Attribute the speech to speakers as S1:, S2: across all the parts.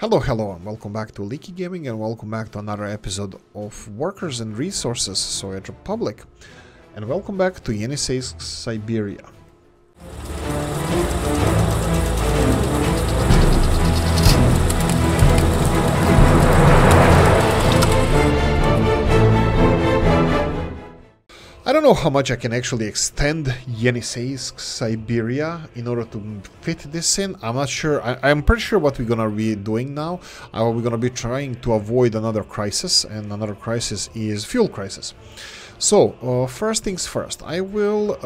S1: Hello, and welcome back to Oolykee Gaming, and welcome back to another episode of Workers and Resources, Soviet Republic. And welcome back to Yeniseisk, Siberia. I don't know how much I can actually extend Yeniseisk, Siberia in order to fit this in. I'm not sure. I'm pretty sure what we're gonna be doing now. We're gonna be trying to avoid another crisis, and another crisis is fuel crisis. So first things first, I will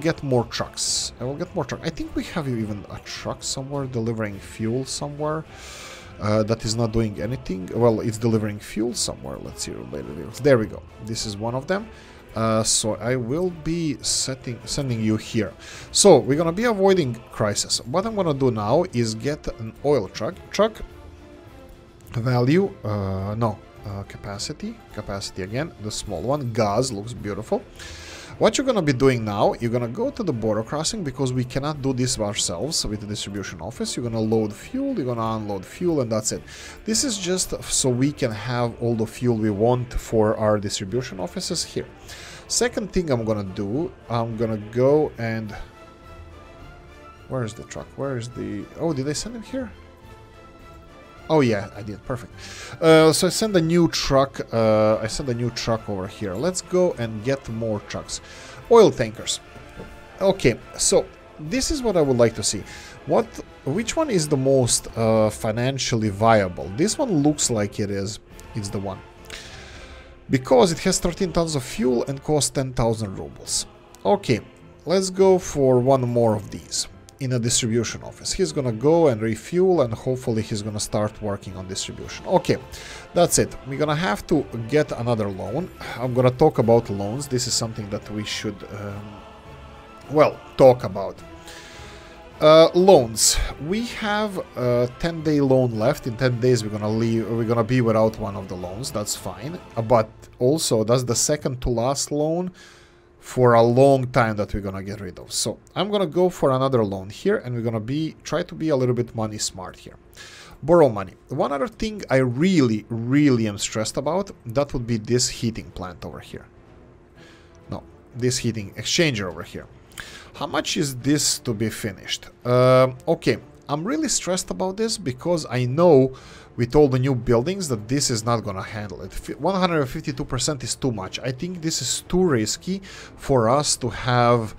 S1: get more trucks. I think we have even a truck somewhere delivering fuel somewhere. That is not doing anything. Well, it's delivering fuel somewhere. Let's see later. There we go. This is one of them. So I will be sending you here. So we're gonna be avoiding crisis. What I'm gonna do now is get an oil truck. Value, capacity again, the small one. Gas looks beautiful. What you're gonna be doing now, you're gonna go to the border crossing, because we cannot do this ourselves with the distribution office. You're gonna load fuel, you're gonna unload fuel, and that's it. This is just so we can have all the fuel we want for our distribution offices here. Second thing I'm gonna do, I'm gonna go and... Where is the truck? Where is the... Oh, did I send him here? Oh yeah, I did. Perfect. So I send a new truck. Over here. Let's go and get more trucks. Oil tankers. Okay, so this is what I would like to see. Which one is the most financially viable? This one looks like it is. It's the one. Because it has 13 tons of fuel and costs 10,000 rubles. Okay, let's go for one more of these. In a distribution office. He's gonna go and refuel, and hopefully he's gonna start working on distribution. Okay, that's it. We're gonna have to get another loan. I'm gonna talk about loans. This is something that we should talk about. Loans. We have a 10-day loan left. In 10 days we're gonna be without one of the loans. That's fine. But also that's the second to last loan for a long time that we're gonna get rid of. So I'm gonna go for another loan here, and we're gonna try to be a little bit money smart here. Borrow money. One other thing I really am stressed about, that would be this heating plant over here. No, this heating exchanger over here. How much is this to be finished? Okay, I'm really stressed about this because I know with all the new buildings that this is not gonna handle it. 152% is too much. I think this is too risky for us to have.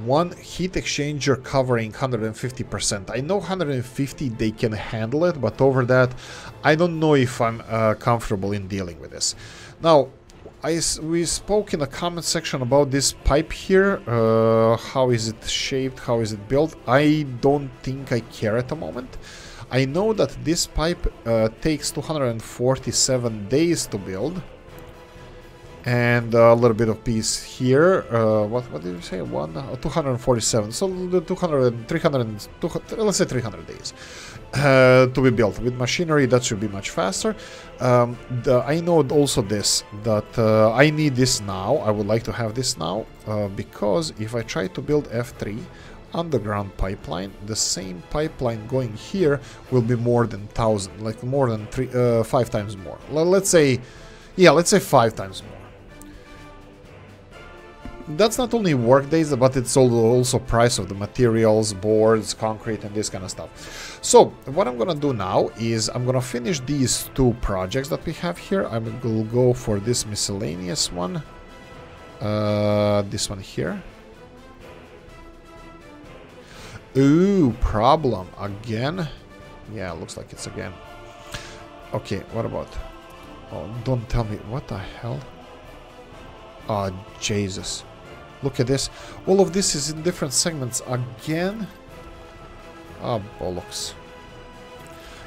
S1: One heat exchanger covering 150%. I know 150 they can handle it, but over that, I don't know if I'm comfortable in dealing with this. Now, we spoke in the comment section about this pipe here. How is it shaped? How is it built? I don't think I care at the moment. I know that this pipe takes 247 days to build. And a little bit of piece here. What did you say? 247. So the 300, let's say 300 days to be built. With machinery, that should be much faster. I know also this, that I need this now. I would like to have this now because if I try to build F3 underground pipeline, the same pipeline going here will be more than 1,000, like more than 5 times more. Let's say 5 times more. That's not only work days, but it's also price of the materials, boards, concrete, and this kind of stuff. So what I'm gonna do now is I'm gonna finish these two projects that we have here. I will go for this miscellaneous one. This one here. Ooh, problem again. Yeah, looks like it's again. Okay, what about? Oh, don't tell me. What the hell? Oh, Jesus. Look at this. All of this is in different segments again. Ah, bollocks.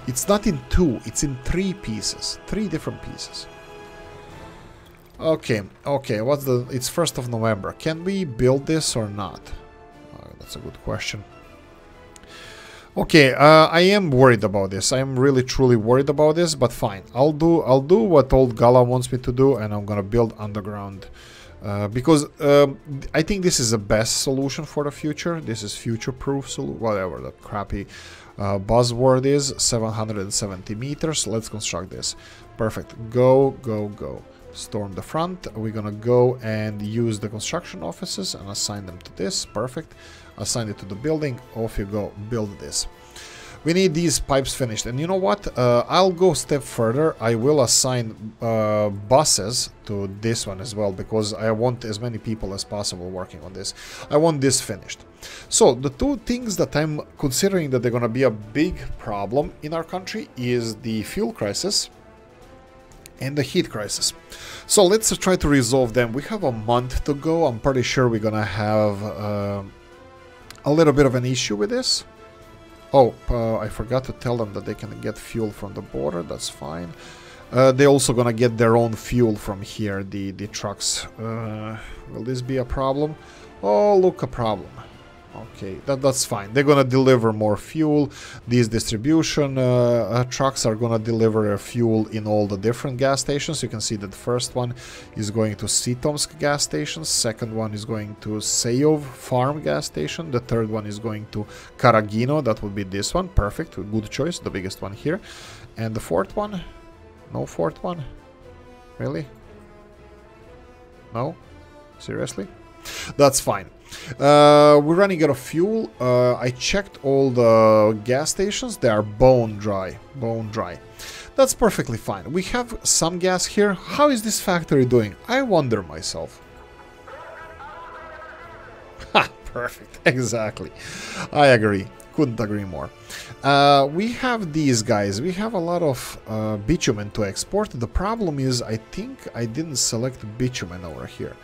S1: It's not in 2, it's in 3 pieces. 3 different pieces. Okay, it's 1st of November. Can we build this or not? That's a good question. Okay, I am worried about this. I am really truly worried about this, but fine. I'll do what old Gala wants me to do, and I'm gonna build underground Because I think this is the best solution for the future. This is future-proof, whatever that crappy buzzword is. 770 meters. Let's construct this. Perfect. Go, go, go. Storm the front. We're gonna go and use the construction offices and assign them to this. Perfect. Assign it to the building. Off you go. Build this. We need these pipes finished. And you know what? I'll go a step further. I will assign buses to this one as well, because I want as many people as possible working on this. I want this finished. So the two things that I'm considering that they're going to be a big problem in our country is the fuel crisis and the heat crisis. So let's try to resolve them. We have a month to go. I'm pretty sure we're going to have a little bit of an issue with this. Oh, I forgot to tell them that they can get fuel from the border. That's fine. They're also gonna get their own fuel from here, the trucks. Will this be a problem? Oh, look, a problem. Okay, that's fine. They're gonna deliver more fuel. These distribution trucks are gonna deliver their fuel in all the different gas stations. You can see that the first one is going to Sitomsk gas station. Second one is going to Sayov farm gas station. The third one is going to Karagino. That would be this one. Perfect. Good choice. The biggest one here. And the fourth one? No fourth one? Really? No? Seriously? That's fine. We're running out of fuel. I checked all the gas stations. They are bone dry. Bone dry. That's perfectly fine. We have some gas here. How is this factory doing? I wonder myself. Ha! Perfect. Exactly. I agree. Couldn't agree more. We have these guys. We have a lot of bitumen to export. The problem is I think I didn't select bitumen over here.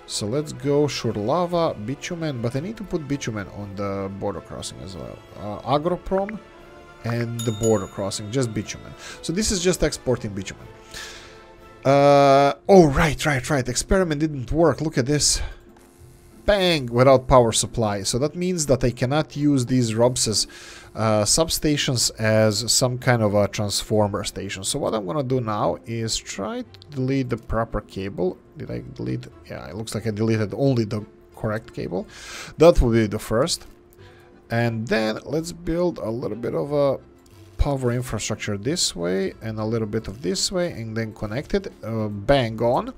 S1: So let's go sure lava, bitumen, but I need to put bitumen on the border crossing as well. Agroprom and the border crossing, just bitumen. So this is just exporting bitumen. Oh, right. Experiment didn't work. Look at this. Bang! Without power supply. So that means that I cannot use these ROBS's substations as some kind of a transformer station. So what I'm gonna do now is try to delete the proper cable. Did I delete? Yeah, it looks like I deleted only the correct cable. That will be the first. And then let's build a little bit of a power infrastructure this way and a little bit of this way and then connect it. Bang on.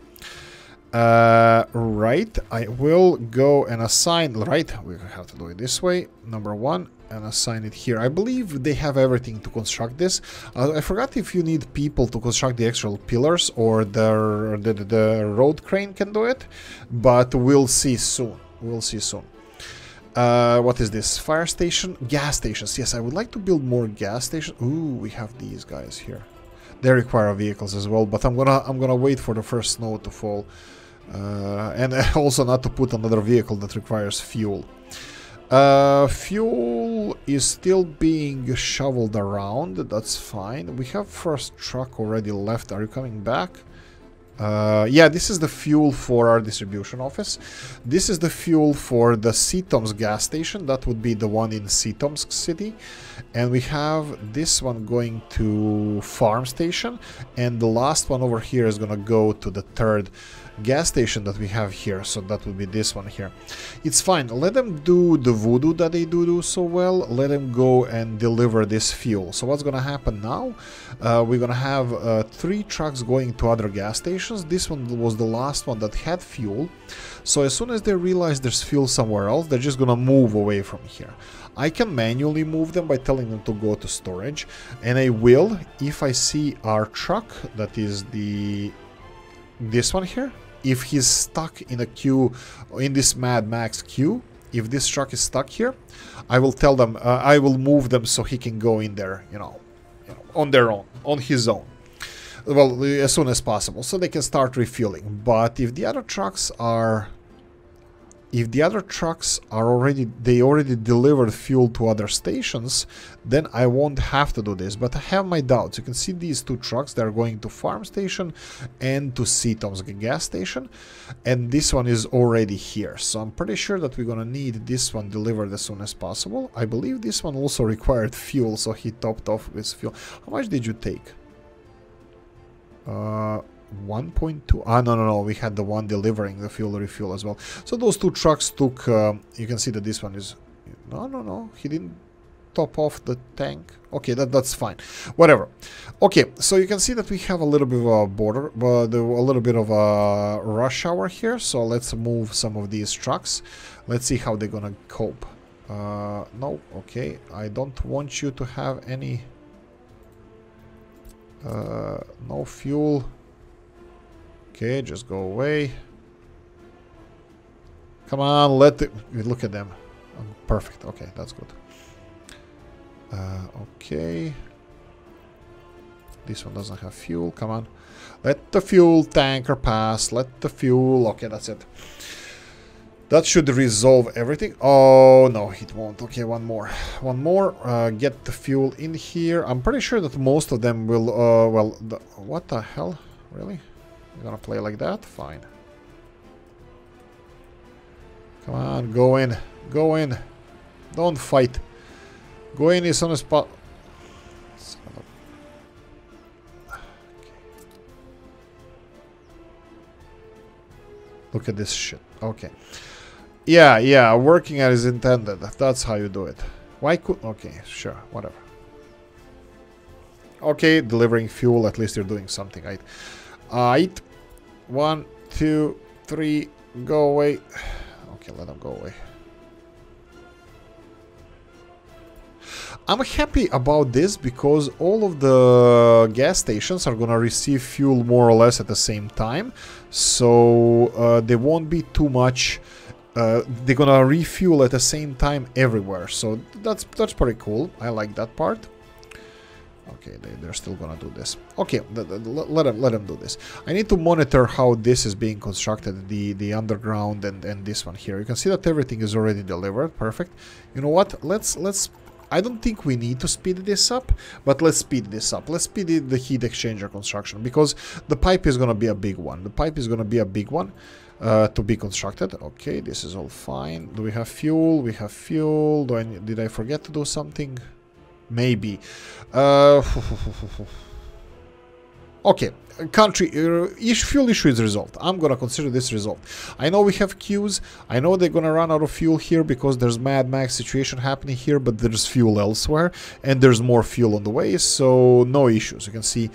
S1: Right, I will go and assign, right, we have to do it this way, number one, and assign it here. I believe they have everything to construct this. I forgot if you need people to construct the actual pillars or the road crane can do it, but we'll see soon. We'll see soon. What is this? Fire station? Gas stations. Yes, I would like to build more gas stations. Ooh, we have these guys here. They require vehicles as well, but I'm gonna wait for the first snow to fall. And also not to put another vehicle that requires fuel. Fuel is still being shoveled around. That's fine. We have first truck already left. Are you coming back? Yeah, this is the fuel for our distribution office. This is the fuel for the Sitomsk gas station. That would be the one in Sitomsk city. And we have this one going to farm station. And the last one over here is going to go to the third gas station that we have here. So that would be this one here. It's fine. Let them do the voodoo that they do so well. Let them go and deliver this fuel. So what's going to happen now? We're going to have 3 trucks going to other gas stations. This one was the last one that had fuel. So as soon as they realize there's fuel somewhere else, they're just going to move away from here. I can manually move them by telling them to go to storage. And I will if I see our truck, that is this one here. If he's stuck in a queue, in this Mad Max queue, if this truck is stuck here, I will tell them, I will move them so he can go in there, you know, on their own, on his own. Well, as soon as possible, so they can start refueling. But if the other trucks are... already delivered fuel to other stations, then I won't have to do this. But I have my doubts. You can see these 2 trucks. They're going to farm station and to Sitomsk gas station. And this one is already here. So I'm pretty sure that we're going to need this one delivered as soon as possible. I believe this one also required fuel, so he topped off with fuel. How much did you take? 1.2. Ah, no. We had the one delivering the fuel refuel as well. So those two trucks took... you can see that this one is... No. He didn't top off the tank. Okay, that's fine. Whatever. Okay, so you can see that we have a little bit of a border... a little bit of a rush hour here. So let's move some of these trucks. Let's see how they're gonna cope. No, okay. I don't want you to have any... no fuel. Okay, just go away. Come on, look at them. Perfect. Okay, that's good. Okay. This one doesn't have fuel. Come on. Let the fuel tanker pass. Let the fuel... Okay, that's it. That should resolve everything. Oh, no, it won't. Okay, one more. One more. Get the fuel in here. I'm pretty sure that most of them will... well, what the hell? Really? You're gonna play like that? Fine. Come on, go in. Go in. Don't fight. Go in as soon as possible. Look at this shit. Okay. Yeah, working as intended. That's how you do it. Why could... Okay, sure, whatever. Okay, delivering fuel. At least you're doing something, right? Right. 1, 2, 3. Go away. Okay, let them go away. I'm happy about this because all of the gas stations are gonna receive fuel more or less at the same time. So they won't be too much... they're gonna refuel at the same time everywhere. So that's pretty cool. I like that part. Okay, they're still gonna do this. Okay, let them do this. I need to monitor how this is being constructed, the underground and this one here. You can see that everything is already delivered. Perfect. You know what? Let's. I don't think we need to speed this up, but let's speed this up. Let's speed the heat exchanger construction because the pipe is gonna be a big one. The pipe is gonna be a big one to be constructed. Okay, this is all fine. Do we have fuel? We have fuel. Did I forget to do something? Maybe. Okay, country fuel issue is resolved. I'm gonna consider this resolved. I know we have queues. I know they're gonna run out of fuel here because there's Mad Max situation happening here, but there's fuel elsewhere and there's more fuel on the way, so no issues. You can see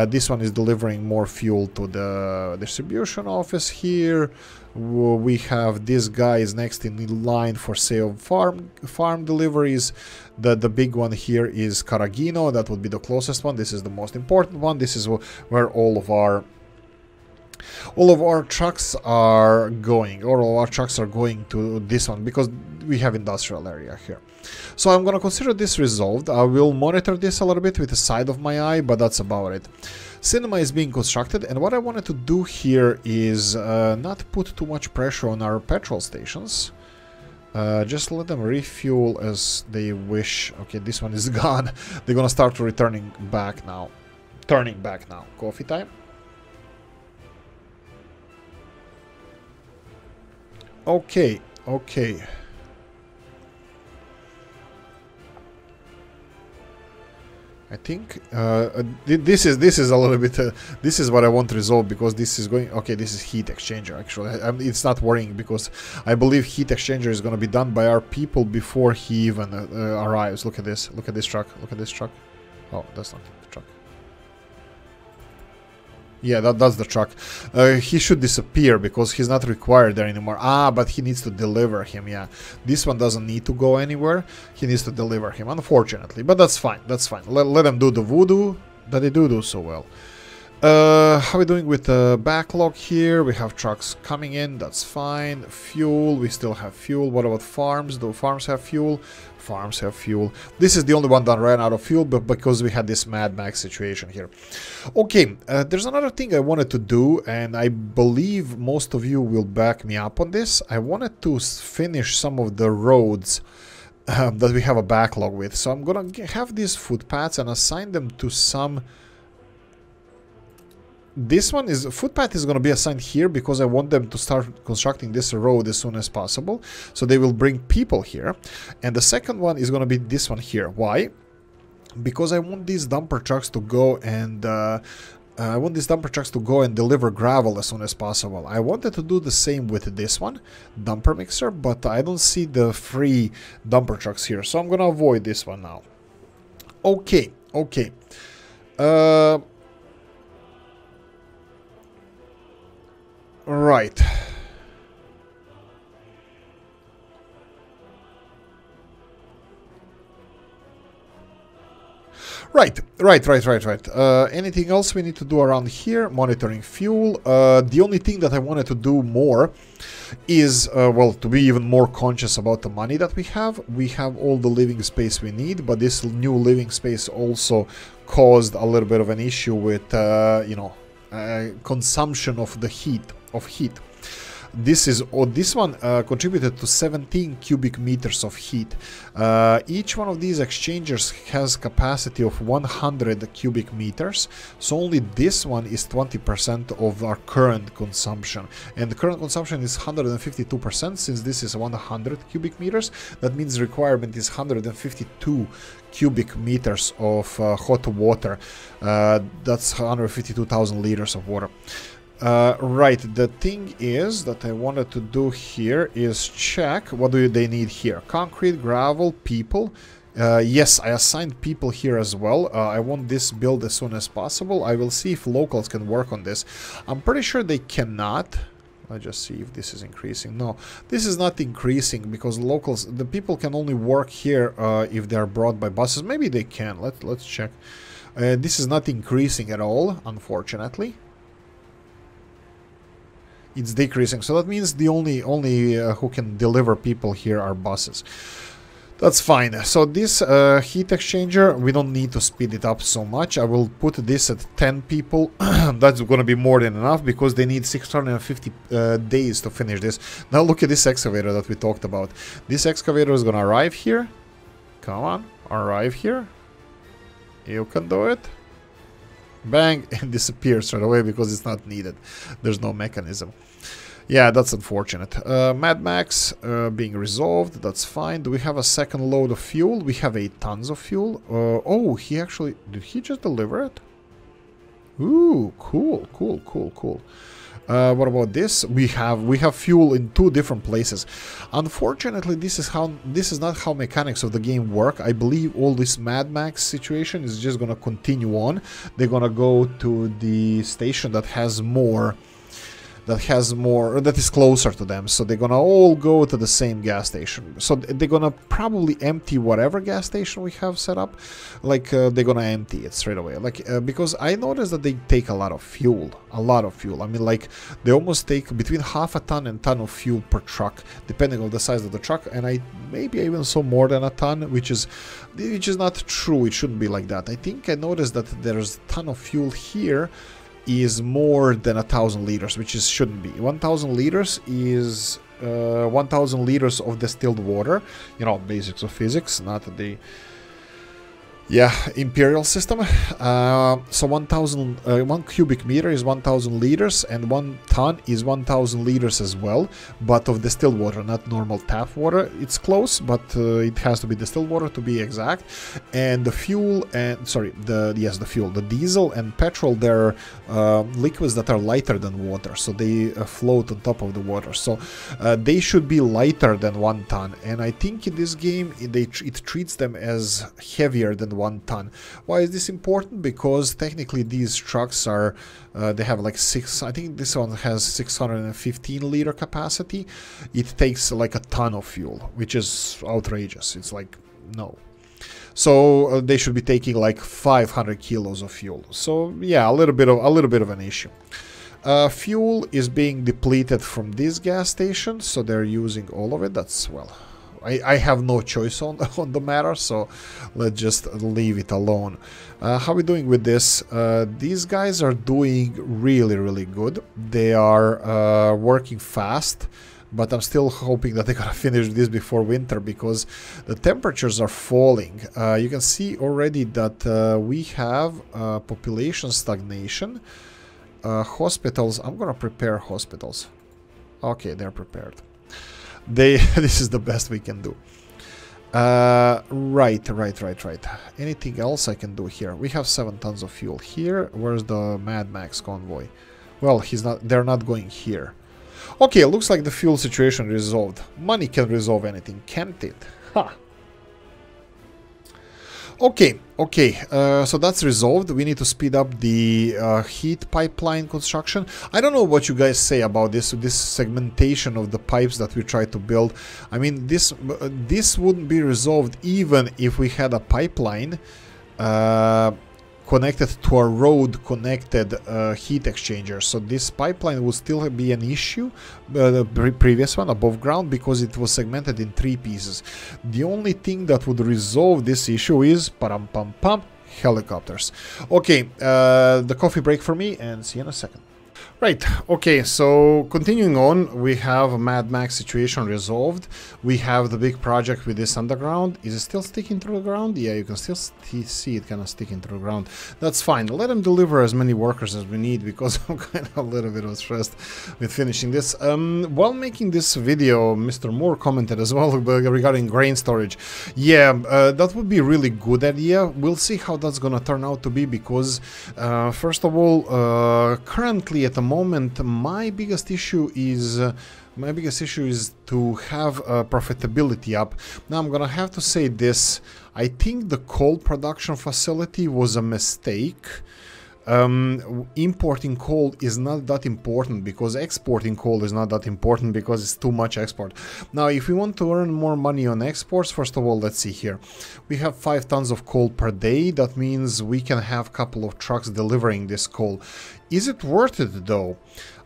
S1: this one is delivering more fuel to the distribution office here. We have this guy is next in line for sale farm deliveries. The big one here is Karagino. That would be the closest one. This is the most important one. This is where all of our trucks are going. All of our trucks are going to this one because we have industrial area here. So I'm gonna consider this resolved. I will monitor this a little bit with the side of my eye, but that's about it. Cinema is being constructed, and what I wanted to do here is not put too much pressure on our petrol stations. Just let them refuel as they wish. Okay, this one is gone. They're gonna start returning back now. Turning back now. Coffee time. Okay. I think this is a little bit this is what I want to resolve because this is going okay. This is heat exchanger actually. It's not worrying because I believe heat exchanger is going to be done by our people before he even arrives. Look at this truck. Look at this truck. Oh, that's not the truck. Yeah, that's the truck. He should disappear because he's not required there anymore. Ah, but he needs to deliver him, yeah. This one doesn't need to go anywhere. He needs to deliver him, unfortunately. But that's fine, that's fine. Let them do the voodoo that they do so well. How are we doing with the backlog here? We have trucks coming in, that's fine. Fuel, we still have fuel. What about farms? Do farms have fuel? Farms have fuel. This is the only one that ran out of fuel, but because we had this Mad Max situation here. Okay, there's another thing I wanted to do, and I believe most of you will back me up on this. I wanted to finish some of the roads that we have a backlog with. So I'm gonna have these footpaths and assign them to some... This one is footpath is going to be assigned here because I want them to start constructing this road as soon as possible. So they will bring people here. And the second one is going to be this one here. Why? Because I want these dumper trucks to go and I want these dumper trucks to go and deliver gravel as soon as possible. I wanted to do the same with this one, dumper mixer, but I don't see the free dumper trucks here, so I'm gonna avoid this one now. Okay, okay. Right. Right. Anything else we need to do around here? Monitoring fuel. The only thing that I wanted to do more is, well, to be even more conscious about the money that we have. We have all the living space we need, but this new living space also caused a little bit of an issue with, you know, consumption of the heat. This one contributed to 17 cubic meters of heat. Each one of these exchangers has capacity of 100 cubic meters, so only this one is 20% of our current consumption. And the current consumption is 152%, since this is 100 cubic meters. That means the requirement is 152 cubic meters of hot water. That's 152,000 liters of water. Right, the thing is that I wanted to do here is check what do they need here. Concrete, gravel, people. Yes, I assigned people here as well. I want this built as soon as possible. I will see if locals can work on this. I'm pretty sure they cannot. I'll just see if this is increasing. No, this is not increasing because locals, the people can only work here if they are brought by buses. Maybe they can. Let's check. This is not increasing at all, unfortunately. It's decreasing, so that means the only who can deliver people here are buses. That's fine. So this heat exchanger, we don't need to speed it up so much. I will put this at 10 people. That's going to be more than enough because they need 650 days to finish this. Now look at this excavator that we talked about. This excavator is going to arrive here. Come on, arrive here. You can do it. Bang, and disappears straight away because it's not needed. There's no mechanism. Yeah, that's unfortunate. Mad Max being resolved, that's fine. Do we have a second load of fuel? We have 8 tons of fuel. Oh, he actually... Did he just deliver it? Ooh, cool. What about this? We have fuel in 2 different places. Unfortunately, this is not how mechanics of the game work. I believe all this Mad Max situation is just gonna continue on. They're gonna go to the station that has more, that is closer to them, so they're gonna all go to the same gas station. So they're gonna probably empty whatever gas station we have set up, like they're gonna empty it straight away, like because I noticed that they take a lot of fuel. I mean, like they almost take between half a ton and ton of fuel per truck, depending on the size of the truck, and I even saw more than a ton, which is not true. It shouldn't be like that. I think I noticed that there's a ton of fuel here is more than 1,000 liters, which shouldn't be. 1,000 liters is 1,000 liters of distilled water. You know, basics of physics, not the imperial system. So 1 cubic meter is 1,000 liters, and 1 ton is 1,000 liters as well, but of distilled water, not normal tap water. It's close, but it has to be distilled water to be exact. And the fuel and the fuel, the diesel and petrol, they're liquids that are lighter than water, so they float on top of the water. So they should be lighter than 1 ton, and I think in this game it treats them as heavier than 1 ton. Why is this important? Because technically these trucks are they have like I think this one has 615 liter capacity. It takes like a ton of fuel, which is outrageous. It's like, no. So they should be taking like 500 kilos of fuel. So yeah, a little bit of an issue. Fuel is being depleted from this gas station, so they're using all of it. That's, well, I have no choice on the matter, so let's just leave it alone. How are we doing with this? These guys are doing really good. They are working fast, but I'm still hoping that they're gonna finish this before winter because the temperatures are falling. You can see already that we have population stagnation. Hospitals, I'm gonna prepare hospitals. Okay, they're prepared. This is the best we can do. Right. Anything else I can do here? We have 7 tons of fuel here. Where's the Mad Max convoy? Well, they're not going here. Okay, looks like the fuel situation resolved. Money can resolve anything, can't it? Ha! Okay, so that's resolved. We need to speed up the heat pipeline construction. I don't know what you guys say about this segmentation of the pipes that we try to build. I mean, this wouldn't be resolved even if we had a pipeline connected to a road connected heat exchanger. So this pipeline would still be an issue, the previous one above ground, because it was segmented in 3 pieces. The only thing that would resolve this issue is helicopters. Okay, the coffee break for me, and see you in a second. Right, okay, so continuing on, we have a Mad Max situation resolved. We have the big project with this underground. Is it still sticking through the ground? Yeah, you can still see it kind of sticking through the ground. That's fine. Let them deliver as many workers as we need, because I'm kind of a little bit stressed with finishing this. While making this video, Mr. Moore commented as well regarding grain storage. Yeah, that would be a really good idea. We'll see how that's gonna turn out to be, because first of all, currently at the moment, my biggest issue is to have profitability up. Now I'm gonna have to say this: I think the coal production facility was a mistake. Importing coal is not that important, because exporting coal is not that important, because it's too much export. Now, if we want to earn more money on exports, first of all, let's see here. We have 5 tons of coal per day. That means we can have a couple of trucks delivering this coal. Is it worth it, though?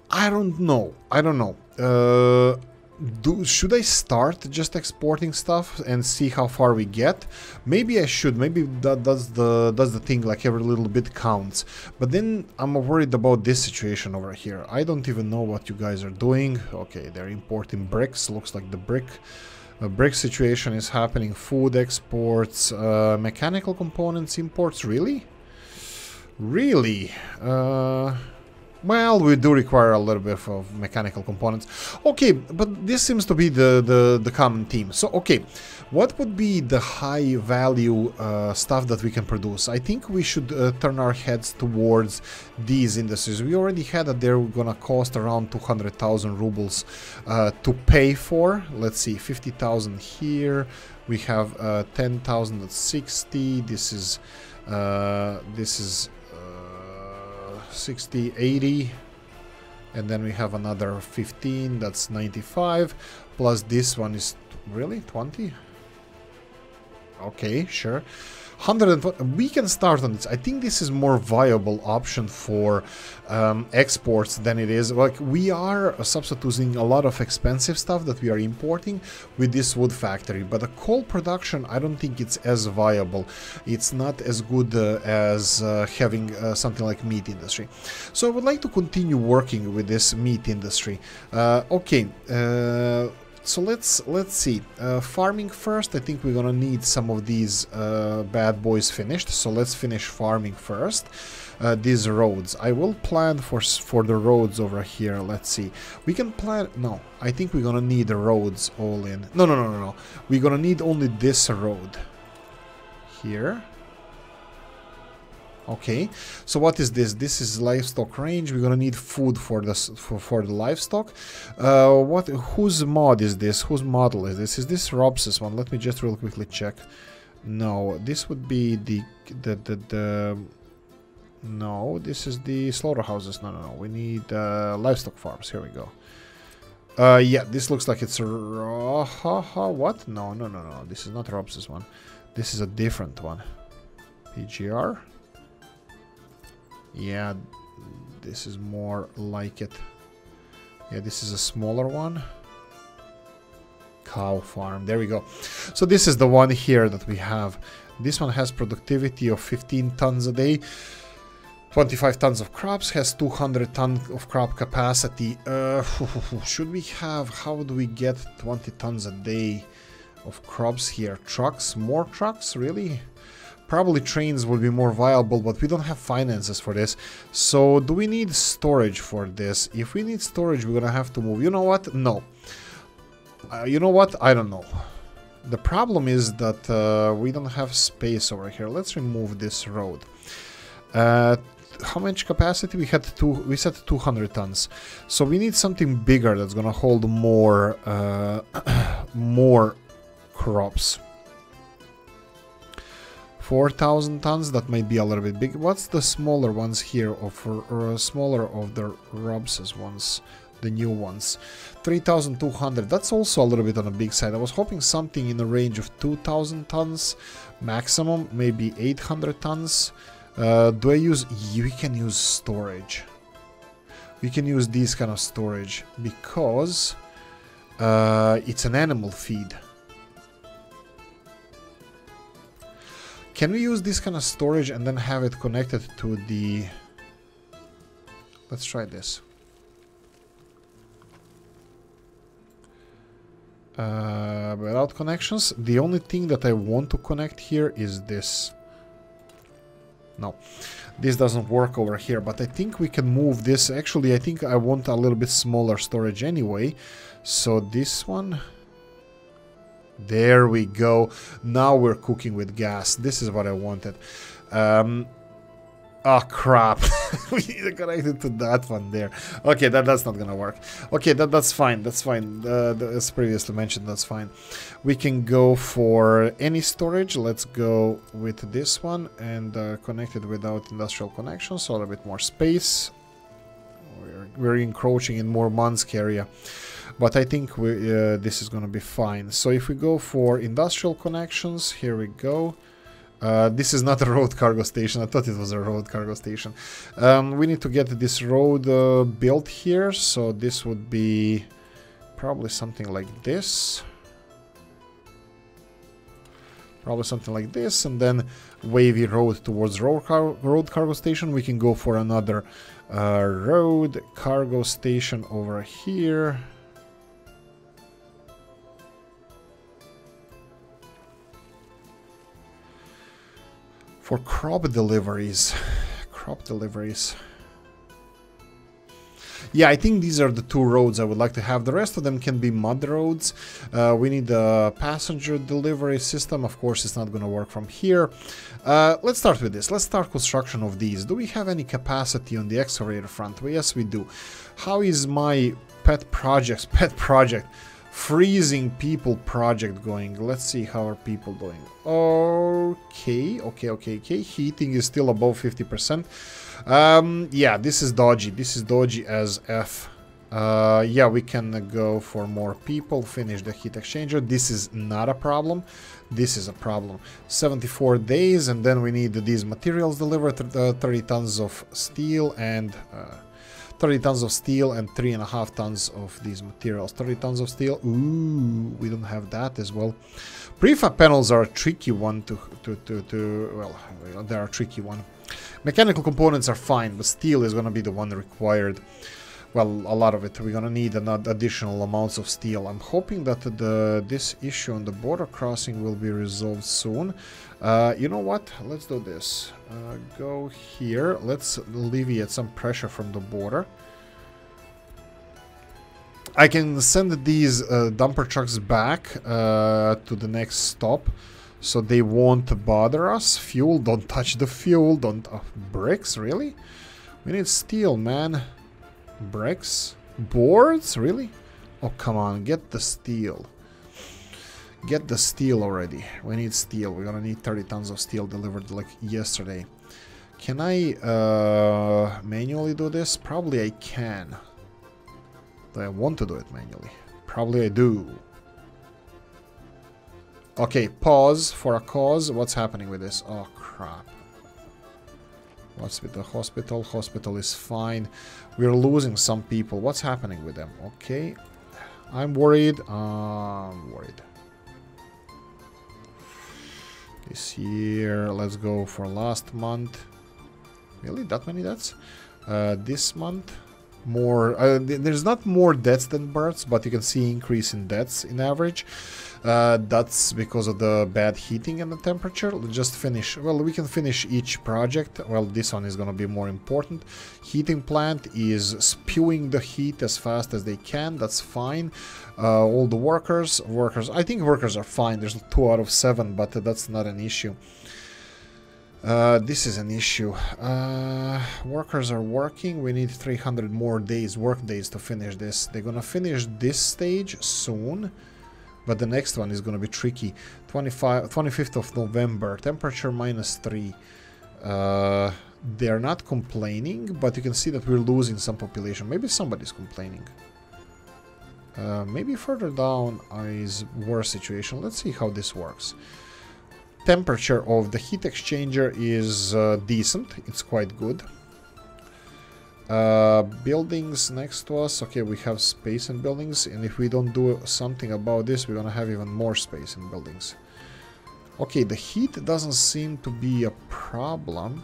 S1: I don't know. Should I start just exporting stuff and see how far we get? Maybe I should. Maybe that's the thing, like every little bit counts. But then I'm worried about this situation over here. I don't even know what you guys are doing. Okay, they're importing bricks. Looks like the brick situation is happening. Food exports, mechanical components imports. Really? Well, we do require a little bit of mechanical components. Okay, but this seems to be the common theme. So, okay, what would be the high value stuff that we can produce? I think we should turn our heads towards these industries. We already had that they're gonna cost around 200,000 rubles to pay for. Let's see, 50,000 here. We have 10,000 at 60. This is 60, 80, and then we have another 15, that's 95, plus this one is really 20. Okay, sure. 120. We can start on this. I think this is more viable option for exports than it is. Like, we are substituting a lot of expensive stuff that we are importing with this wood factory, but the coal production, I don't think it's as viable. It's not as good as having something like meat industry. So I would like to continue working with this meat industry. Okay. So let's see. Farming first. I think we're gonna need some of these bad boys finished. So let's finish farming first. These roads. I will plan for the roads over here. Let's see. We can plan. No, I think we're gonna need the roads all in. No. We're gonna need only this road here. Okay, so what is this? This is livestock range. We're gonna need food for this for the livestock. Whose mod is this? Whose model is this? Is this Robs's one? Let me just real quickly check. No, this would be the no, this is the slaughterhouses. No. We need livestock farms. Here we go. Yeah, this looks like it's what? No. This is not Robs's one. This is a different one. PGR. Yeah, this is more like it. Yeah, this is a smaller one. Cow farm. There we go. So this is the one here that we have. This one has productivity of 15 tons a day. 25 tons of crops, has 200 tons of crop capacity. Should we have... How do we get 20 tons a day of crops here? Trucks? More trucks? Really? Probably trains will be more viable, but we don't have finances for this. So do we need storage for this? If we need storage, we're gonna have to move. You know what? No. You know what? I don't know. The problem is that we don't have space over here. Let's remove this road. How much capacity? We had we said 200 tons. So we need something bigger that's gonna hold more more crops. 4,000 tons, that might be a little bit big. What's the smaller ones here, or smaller of the Robses ones, the new ones? 3,200, that's also a little bit on the big side. I was hoping something in the range of 2,000 tons maximum, maybe 800 tons. Do I use... We can use storage. We can use these kind of storage because it's an animal feed. Can we use this kind of storage and then have it connected to the... Let's try this. Without connections, the only thing that I want to connect here is this. No, this doesn't work over here, but I think we can move this. Actually, I think I want a little bit smaller storage anyway. So this one... There we go. Now we're cooking with gas. This is what I wanted. Oh, crap. We need to connect it to that one there. Okay, that's not gonna work. Okay, that's fine. That's fine. As previously mentioned, that's fine. We can go for any storage. Let's go with this one and connect it without industrial connection, so a little bit more space. We're encroaching in more Mansk area. But I think this is going to be fine. So if we go for industrial connections, here we go. This is not a road cargo station. I thought it was a road cargo station. We need to get this road built here. So this would be probably something like this. Probably something like this. And then wavy road towards road cargo station. We can go for another road cargo station over here. For crop deliveries. Yeah, I think these are the two roads I would like to have. The rest of them can be mud roads. We need a passenger delivery system. Of course, it's not going to work from here. Let's start with this. Let's start construction of these. Do we have any capacity on the excavator front? Well, yes, we do. How is my pet project freezing people project going? Let's see how are people doing. Okay. Heating is still above 50%. Yeah, this is dodgy. This is dodgy as F. Yeah, we can go for more people, finish the heat exchanger. This is not a problem. This is a problem. 74 days, and then we need these materials delivered, 30 tons of steel and 30 tons of steel and 3.5 tons of these materials. 30 tons of steel. Ooh, we don't have that as well. Prefab panels are a tricky one well, they're a tricky one. Mechanical components are fine, but steel is going to be the one required. Well, a lot of it. We're going to need additional amounts of steel. I'm hoping that this issue on the border crossing will be resolved soon. You know what? Let's do this. Go here. Let's alleviate some pressure from the border. I can send these dumper trucks back to the next stop, so they won't bother us. Fuel, don't touch the fuel. Don't... bricks, really? We need steel, man. Bricks? Boards? Really? Oh, come on. Get the steel. Get the steel already. We need steel. We're gonna need 30 tons of steel delivered like yesterday. Can I manually do this? Probably I can. Do I want to do it manually? Probably I do. Okay, pause for a cause. What's happening with this? Oh, crap. What's with the hospital? Hospital is fine. We're losing some people. What's happening with them? Okay. I'm worried. I'm worried. This year, let's go for last month. Really? That many deaths? This month? More. There's not more deaths than births, but you can see increase in deaths in average. That's because of the bad heating and the temperature. Let's just finish. Well, we can finish each project. Well, this one is going to be more important. Heating plant is spewing the heat as fast as they can. That's fine. All the workers, I think workers are fine. There's 2 out of 7, but that's not an issue. This is an issue. Workers are working. We need 300 more work days to finish this. They're gonna finish this stage soon, but the next one is gonna be tricky. 25th of November, temperature -3. They're not complaining, but you can see that we're losing some population. Maybe somebody's complaining. Maybe further down is worse situation. Let's see how this works. Temperature of the heat exchanger is decent. It's quite good. Buildings next to us. Okay, we have space in buildings, and if we don't do something about this, we're gonna have even more space in buildings. Okay, the heat doesn't seem to be a problem,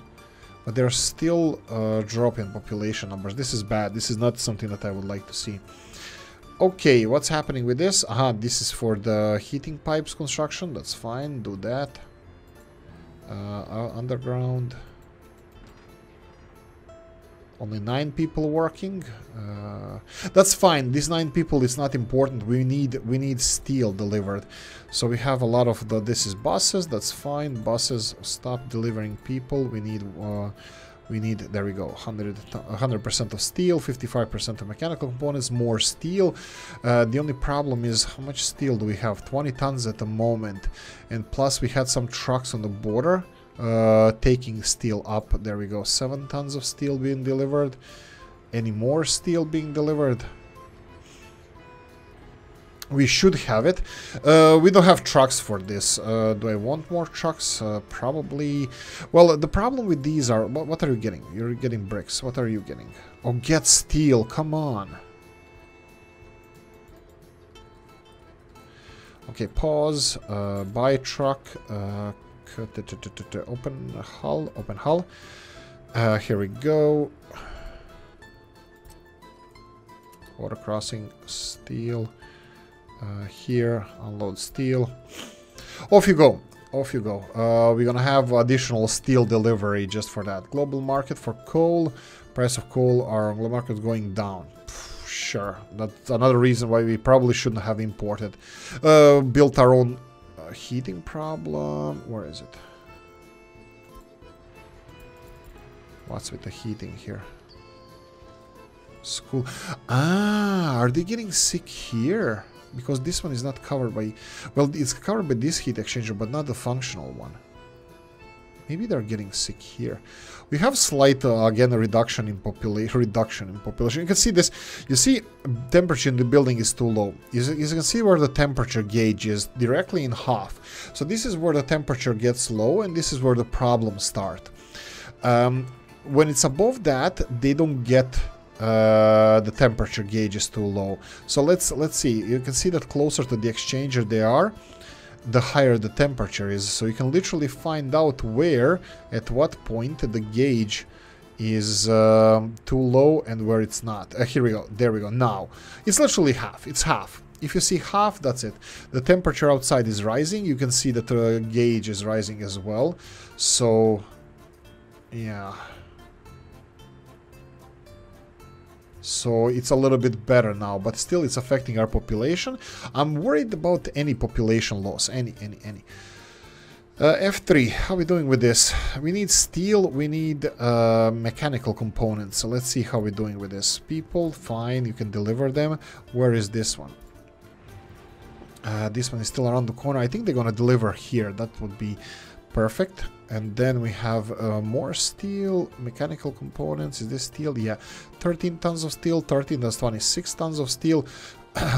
S1: but there's still a drop in population numbers. This is bad. This is not something that I would like to see. Okay, what's happening with this? Aha, this is for the heating pipes construction. That's fine, do that. Underground. Only 9 people working. That's fine. These 9 people is not important. We need steel delivered. So we have a lot of this is buses. That's fine. Buses, stop delivering people. We need, there we go, 100% of steel, 55% of mechanical components, more steel. The only problem is how much steel do we have? 20 tons at the moment. And plus we had some trucks on the border taking steel up. There we go, 7 tons of steel being delivered. Any more steel being delivered? We should have it. We don't have trucks for this. Do I want more trucks? Probably. Well, the problem with these are... What are you getting? You're getting bricks. What are you getting? Oh, get steel. Come on. Okay, pause. Buy truck. Open hull. Open hull. Here we go. Water crossing. Steel. Here, unload steel. Off you go. Off you go. We're gonna have additional steel delivery just for that. Global market for coal. Price of coal, our global market is going down. Sure, that's another reason why we probably shouldn't have imported. Built our own heating problem. Where is it? What's with the heating here? School. Ah, are they getting sick here? Because this one is not covered by... Well, it's covered by this heat exchanger, but not the functional one. Maybe they're getting sick here. We have slight, again, a reduction in population. You can see this. You see, temperature in the building is too low. You can see where the temperature gauge is directly in half. So this is where the temperature gets low, and this is where the problems start. When it's above that, they don't get... the temperature gauge is too low. So let's see. You can see that closer to the exchanger they are, the higher the temperature is. So you can literally find out where, at what point the gauge is too low and where it's not. Here we go. There we go. Now it's literally half. It's half. If you see half, that's it. The temperature outside is rising. You can see that the gauge is rising as well. So yeah. So it's a little bit better now, but still it's affecting our population. I'm worried about any population loss, any. F3, how are we doing with this? We need steel, we need mechanical components. So let's see how we're doing with this. People, fine, you can deliver them. Where is this one? This one is still around the corner. I think they're gonna deliver here. That would be perfect. And then we have more steel, mechanical components. Is this steel? Yeah, 13 tons of steel, 13, that's 26 tons of steel.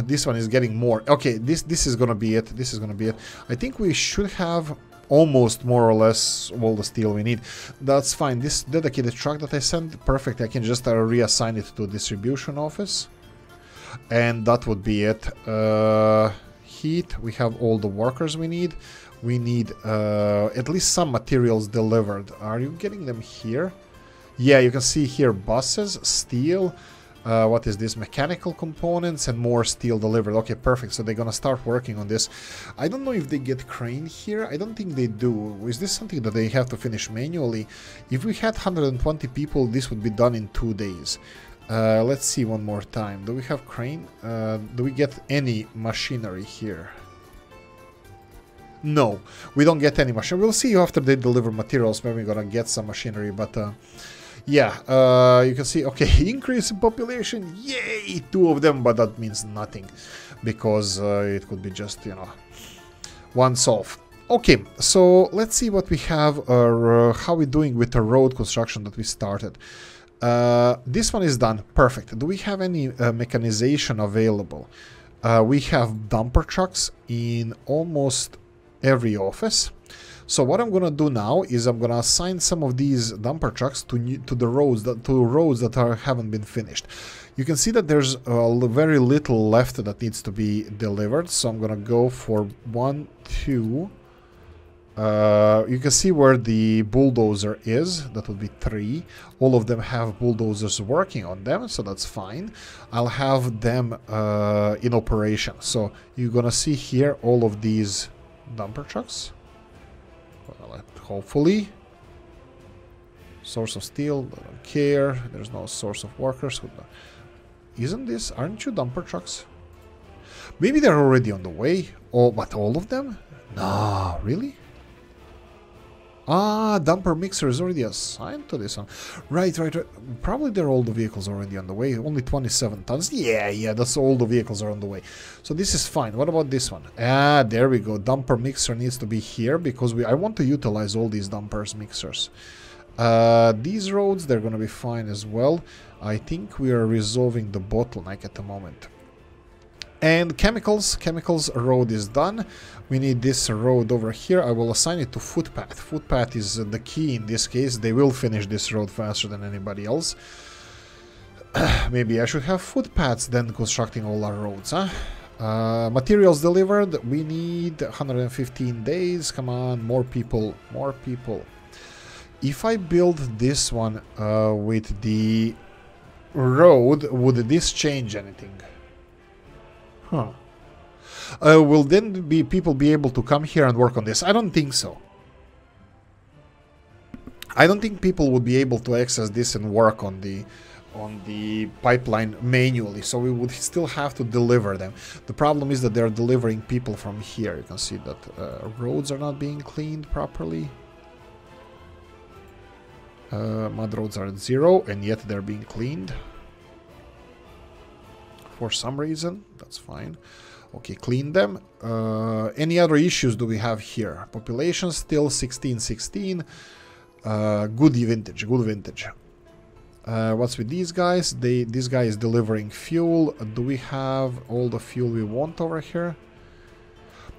S1: This one is getting more. Okay, this is gonna be it. This is gonna be it. I think we should have almost more or less all the steel we need. That's fine. This dedicated truck that I sent, perfect. I can just reassign it to distribution office. And that would be it. Heat, we have all the workers we need. We need at least some materials delivered. Are you getting them here? Yeah, you can see here buses, steel, What is this? Mechanical components and more steel delivered. Okay, perfect. So they're gonna start working on this. I don't know if they get crane here. I don't think they do. Is this something that they have to finish manually? If we had 120 people, this would be done in 2 days. Let's see one more time. Do we have crane? Do we get any machinery here? No, we don't get any machinery. We'll see after they deliver materials. Maybe we're gonna get some machinery, but yeah, you can see, okay, increase in population, yay, 2 of them, but that means nothing, because it could be just, you know, once off. Okay, so let's see what we have, how we're doing with the road construction that we started. This one is done, perfect. Do we have any mechanization available? We have dumper trucks in almost every office. So what I'm gonna do now is I'm gonna assign some of these dumper trucks to the roads that haven't been finished. You can see that there's very little left that needs to be delivered. So I'm gonna go for 1, 2. You can see where the bulldozer is. That would be 3. All of them have bulldozers working on them, so that's fine. I'll have them in operation. So you're gonna see here all of these dumper trucks. Well, hopefully. Source of steel, I don't care. There's no source of workers. Aren't you dumper trucks? Maybe they're already on the way. Oh, but all of them? No, really? Ah, dumper mixer is already assigned to this one. Right. Probably they're all the vehicles already on the way. Only 27 tons. Yeah, that's all the vehicles are on the way. So this is fine. What about this one? Ah, there we go. Dumper mixer needs to be here because I want to utilize all these dumpers mixers. These roads, they're going to be fine as well. I think we are resolving the bottleneck at the moment. And chemicals road is done. We need this road over here. I will assign it to footpath. Footpath is the key in this case. They will finish this road faster than anybody else. Maybe I should have footpaths then constructing all our roads, huh? Materials delivered. We need 115 days. Come on, more people. If I build this one with the road, would this change anything? Huh. Will then people be able to come here and work on this? I don't think so. I don't think people would be able to access this and work on the pipeline manually, so we would still have to deliver them. The problem is that they're delivering people from here. You can see that roads are not being cleaned properly. Mud roads are at 0, and yet they're being cleaned. For some reason, that's fine. Okay, clean them. Any other issues do we have here? Population still 16. Good vintage. What's with these guys? This guy is delivering fuel. Do we have all the fuel we want over here?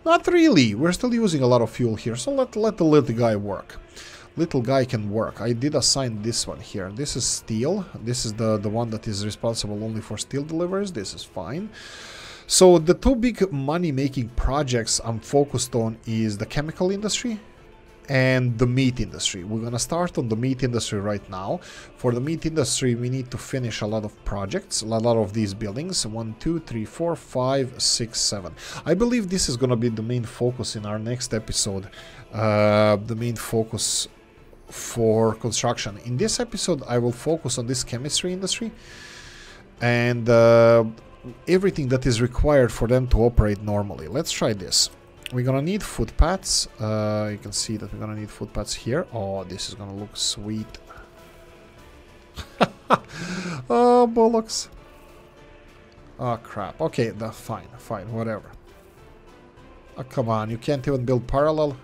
S1: Not really. We're still using a lot of fuel here, so let the little guy work. Little guy can work. I did assign this one here. This is steel. This is the one that is responsible only for steel deliveries. This is fine. So the 2 big money-making projects I'm focused on is the chemical industry and the meat industry. We're gonna start on the meat industry right now. For the meat industry, we need to finish a lot of projects, a lot of these buildings. 1, 2, 3, 4, 5, 6, 7. I believe this is gonna be the main focus in our next episode. The main focus for construction. In this episode, I will focus on this chemistry industry and everything that is required for them to operate normally. Let's try this. We're gonna need footpaths. You can see that we're gonna need footpaths here. Oh, this is gonna look sweet. Oh, bollocks. Oh, crap. Okay, that's fine, whatever. Oh, come on, you can't even build parallel.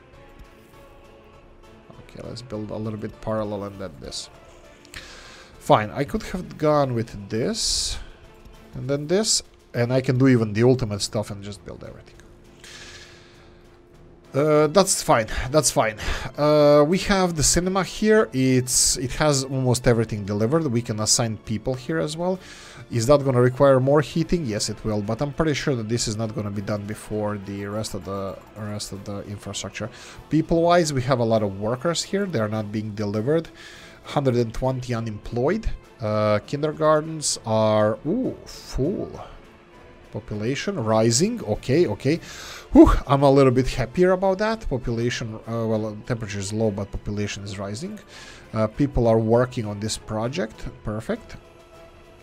S1: Okay, let's build a little bit parallel and then this. Fine, I could have gone with this and then this, and I can do even the ultimate stuff and just build everything. That's fine. We have the cinema here. It has almost everything delivered. We can assign people here as well. Is that going to require more heating? Yes, it will, but I'm pretty sure that this is not going to be done before the rest of the infrastructure. People-wise, we have a lot of workers here. They are not being delivered. 120 unemployed. Kindergartens are full. Population rising. Okay, okay. Whew, I'm a little bit happier about that. Population, well, temperature is low, but population is rising. People are working on this project. Perfect.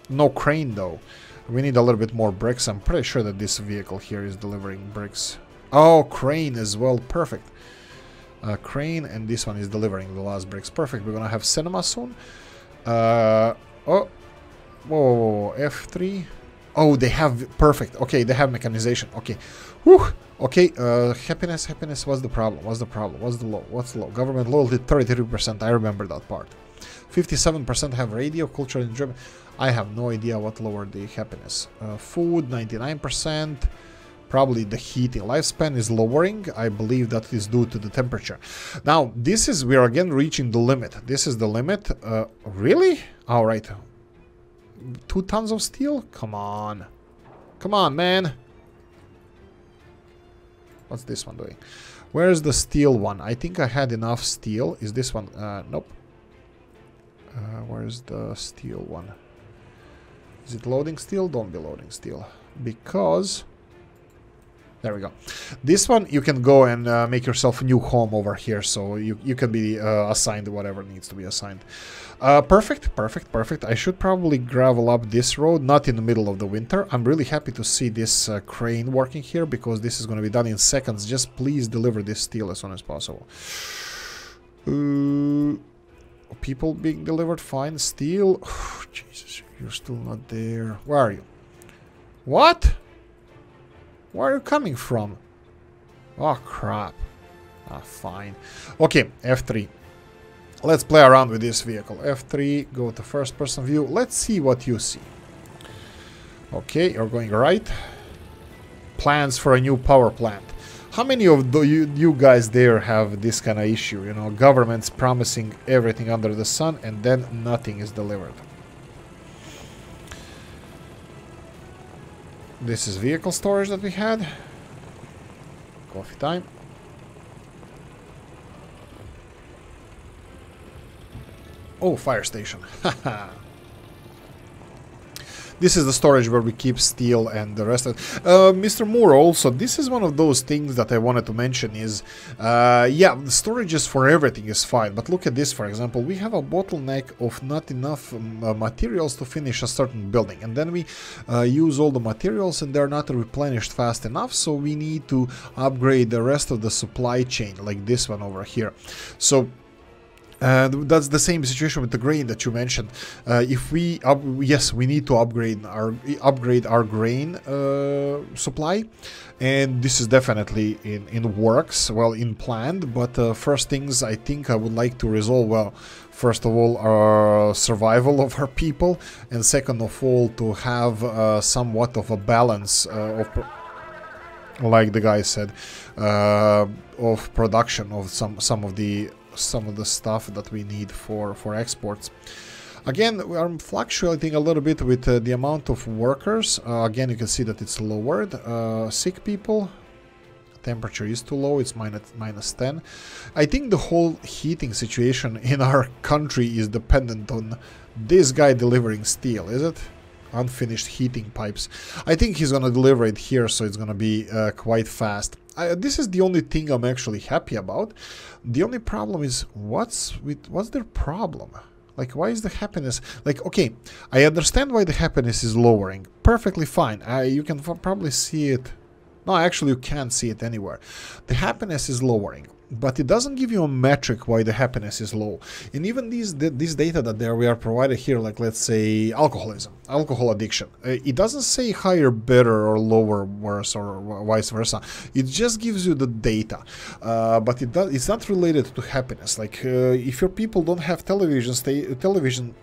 S1: No crane though. We need a little bit more bricks. I'm pretty sure that this vehicle here is delivering bricks. Oh, crane as well. Perfect. Crane, and this one is delivering the last bricks. Perfect. We're gonna have cinema soon. Oh, whoa, F3. Oh, they have perfect. Okay, they have mechanization. Okay, whew. Okay, happiness. What's the problem? What's the problem? What's the low? What's the low? Government loyalty 33%. I remember that part. 57% have radio, culture, and German. I have no idea what lowered the happiness. Food 99%. Probably the heating lifespan is lowering. I believe that is due to the temperature. Now, this is, we are again reaching the limit. This is the limit. Really? All right. 2 tons of steel? Come on. Come on, man. What's this one doing? Where's the steel one? I think I had enough steel. Is this one? Nope. Where's the steel one? Is it loading steel? Don't be loading steel. Because... there we go. This one, you can go and make yourself a new home over here. So you can be assigned whatever needs to be assigned. Perfect. I should probably gravel up this road, not in the middle of the winter. I'm really happy to see this crane working here, because this is going to be done in seconds. Just please deliver this steel as soon as possible. People being delivered, fine. Steel. Oh, Jesus, you're still not there. Where are you? What? Where are you coming from? Oh, crap. Ah, fine. Okay, F3. Let's play around with this vehicle. F3, go to first person view. Let's see what you see. Okay, you're going right. Plans for a new power plant. How many of you guys there have this kind of issue? You know, governments promising everything under the sun and then nothing is delivered. This is vehicle storage that we had. Coffee time. Oh, fire station. Haha. This is the storage where we keep steel and the rest of it. Mr. Moore, also, this is one of those things that I wanted to mention is, yeah, the storage is for everything is fine. But look at this, for example. We have a bottleneck of not enough materials to finish a certain building. And then we use all the materials and they're not replenished fast enough. So we need to upgrade the rest of the supply chain, like this one over here. So... that's the same situation with the grain that you mentioned. If we yes, we need to upgrade our grain supply, and this is definitely in works, well, in planned. But first things I think I would like to resolve, well, first of all, our survival of our people, and second of all, to have somewhat of a balance of, like the guy said, of production of some of the stuff that we need for exports. Again, we are fluctuating a little bit with the amount of workers. Again, you can see that it's lowered. Sick people, temperature is too low, it's minus 10. I think the whole heating situation in our country is dependent on this guy delivering steel, is it? Unfinished heating pipes. I think he's gonna deliver it here, so it's gonna be quite fast. This is the only thing I'm actually happy about. The only problem is what's their problem? Like, why is the happiness... Like, okay, I understand why the happiness is lowering. Perfectly fine. You can probably see it... No, actually, you can't see it anywhere. The happiness is lowering, but it doesn't give you a metric why the happiness is low. And even these data that we are provided here, like, let's say, alcoholism, alcohol addiction, it doesn't say higher, better, or lower, worse, or vice versa. It just gives you the data, but it's not related to happiness. Like, if your people don't have television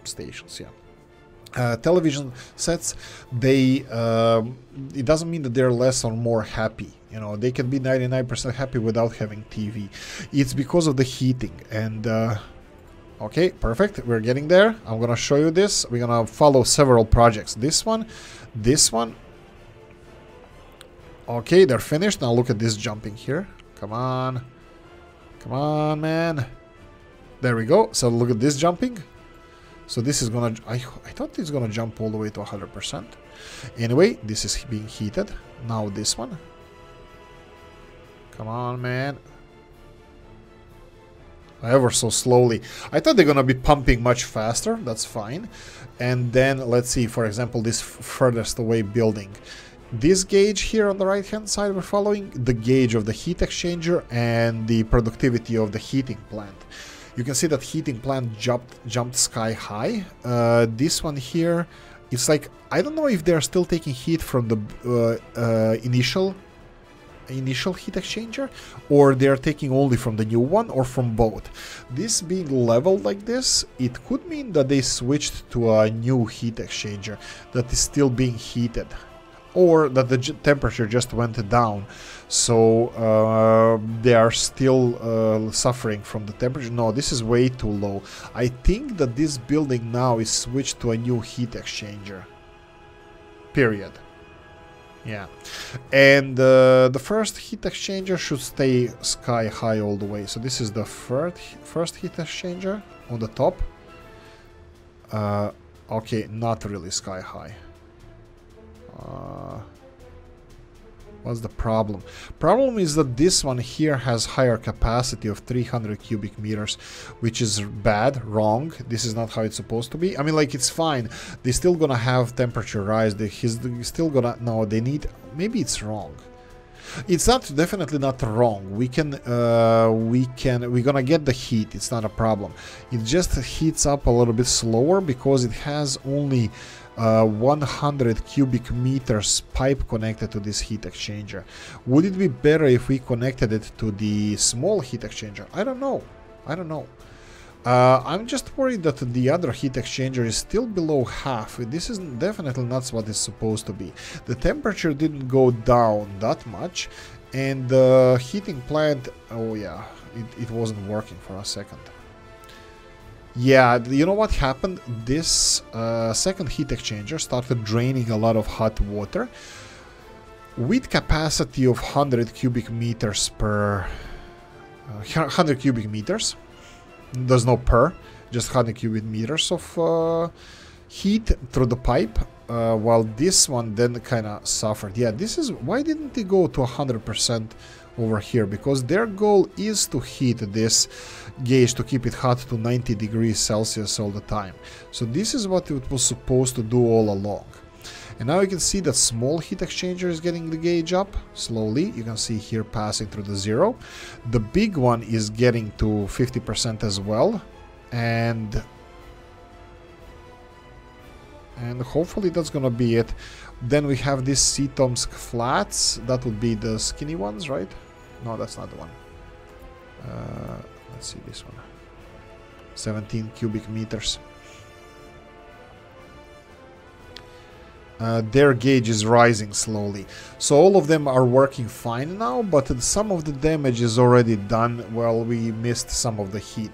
S1: stations, yeah. Television sets, they it doesn't mean that they're less or more happy. You know, they can be 99% happy without having TV. It's because of the heating. And okay, perfect, we're getting there. I'm gonna show you this. We're gonna follow several projects. This one. Okay, they're finished. Now look at this jumping here. Come on, man. There we go. So look at this jumping. So this is gonna, I thought it's gonna jump all the way to 100%. Anyway, this is being heated. Now this one. Come on, man. Ever so slowly. I thought they're gonna be pumping much faster. That's fine. And then let's see, for example, this furthest away building. This gauge here on the right hand side, we're following the gauge of the heat exchanger and the productivity of the heating plant. You can see that heating plant jumped sky high. This one here, it's like, I don't know if they're still taking heat from the initial heat exchanger, or they're taking only from the new one, or from both. This being leveled like this, it could mean that they switched to a new heat exchanger that is still being heated, or that the temperature just went down, so they are still suffering from the temperature. No, this is way too low. I think that this building now is switched to a new heat exchanger, period. Yeah, and the first heat exchanger should stay sky high all the way. So this is the first heat exchanger on the top. Okay, not really sky high. What's the problem? Problem is that this one here has higher capacity of 300 cubic meters, which is bad, wrong. This is not how it's supposed to be. I mean, like, it's fine. They're still gonna have temperature rise. He's still gonna, no, they need, maybe it's wrong. It's not, definitely not wrong. We're gonna get the heat. It's not a problem. It just heats up a little bit slower because it has only 100 cubic meters pipe connected to this heat exchanger. Would it be better if we connected it to the small heat exchanger? I don't know. I don't know. I'm just worried that the other heat exchanger is still below half. This is definitely not what it's supposed to be. The temperature didn't go down that much, and the heating plant, oh yeah, it wasn't working for a second. Yeah, you know what happened? This second heat exchanger started draining a lot of hot water with capacity of 100 cubic meters per 100 cubic meters. There's no per, just 100 cubic meters of heat through the pipe, while this one then kind of suffered. Yeah, this is why didn't they go to 100% over here? Because their goal is to heat this gauge, to keep it hot to 90 degrees Celsius all the time. So this is what it was supposed to do all along. And now you can see that small heat exchanger is getting the gauge up slowly. You can see here passing through the 0. The big one is getting to 50% as well. And hopefully that's gonna be it. Then we have this Sitomsk flats. That would be the skinny ones, right? No, that's not the one. Let's see this one. 17 cubic meters. Their gauge is rising slowly. So all of them are working fine now, but some of the damage is already done. Well, we missed some of the heat.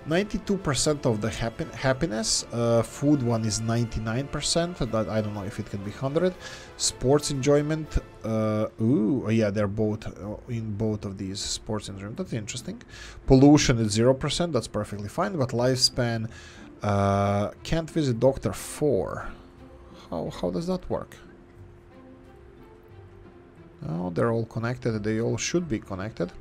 S1: 92% of the happiness. Food one is 99%. That I don't know if it can be 100. Sports enjoyment. Ooh, yeah, they're both in both of these. Sports enjoyment. That's interesting. Pollution is 0%. That's perfectly fine. But lifespan. Can't visit doctor 4. How does that work? Oh, they're all connected. They all should be connected.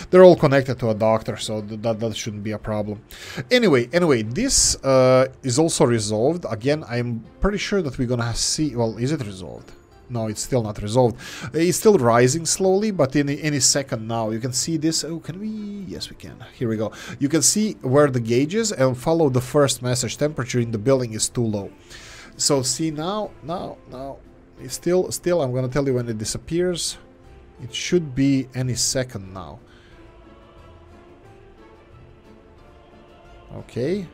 S1: They're all connected to a doctor, so that shouldn't be a problem. Anyway, this is also resolved. Again, I'm pretty sure that we're gonna see... Well, is it resolved? No, it's still not resolved. It's still rising slowly, but in any second now. You can see this. Oh, can we? Yes, we can. Here we go. You can see where the gauge is and follow the first message. Temperature in the building is too low. So see now, it's still, I'm gonna tell you when it disappears. It should be any second now. Okay.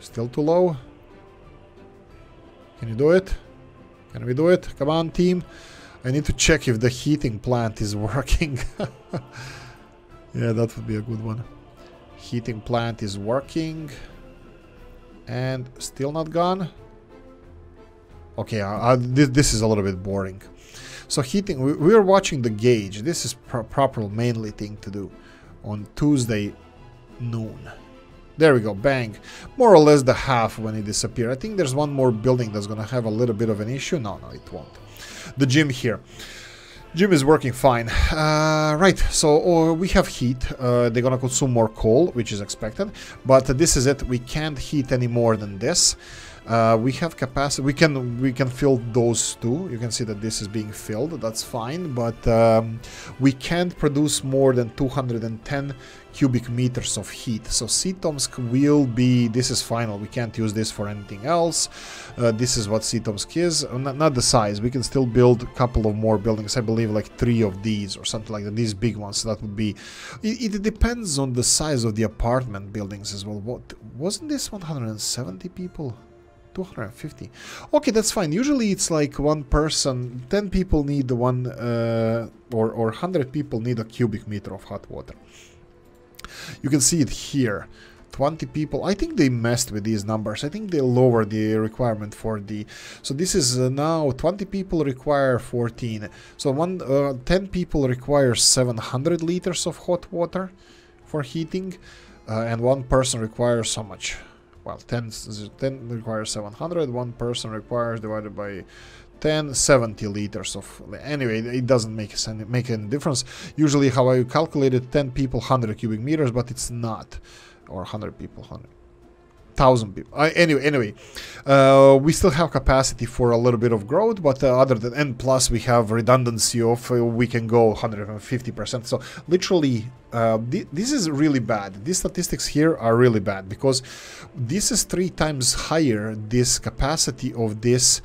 S1: Still too low. Can you do it? Can we do it? Come on, team. I need to check if the heating plant is working. Yeah, that would be a good one. Heating plant is working. And still not gone. Okay, this is a little bit boring. So heating, we are watching the gauge. This is proper mainly thing to do on Tuesday noon. There we go, bang. More or less the half when it disappeared. I think there's one more building that's gonna have a little bit of an issue. No, it won't. The gym here. Gym is working fine. Right, so we have heat. They're gonna consume more coal, which is expected. But this is it. We can't heat any more than this. We have capacity. We can fill those two. You can see that this is being filled. That's fine. But we can't produce more than 210 cubic meters of heat. So Sitomsk will be. This is final. We can't use this for anything else. This is what Sitomsk is. Not the size. We can still build a couple of more buildings. I believe like 3 of these or something like that. These big ones. So that would be. It depends on the size of the apartment buildings as well. What wasn't this 170 people? 250. Okay, that's fine. Usually it's like one person, 10 people need one, or 100 people need a cubic meter of hot water. You can see it here. 20 people. I think they messed with these numbers. I think they lowered the requirement for the. So this is now 20 people require 14. So 10 people require 700 liters of hot water for heating, and one person requires how much? Well, 10 requires 700, one person requires divided by 10, 70 liters of... Anyway, it doesn't make any difference. Usually how I calculate it, 10 people, 100 cubic meters, but it's not. Or 100 people, 1,000 people. Anyway, we still have capacity for a little bit of growth, but other than... And plus we have redundancy of we can go 150%. So literally... this is really bad. These statistics here are really bad because this is 3 times higher. This capacity of this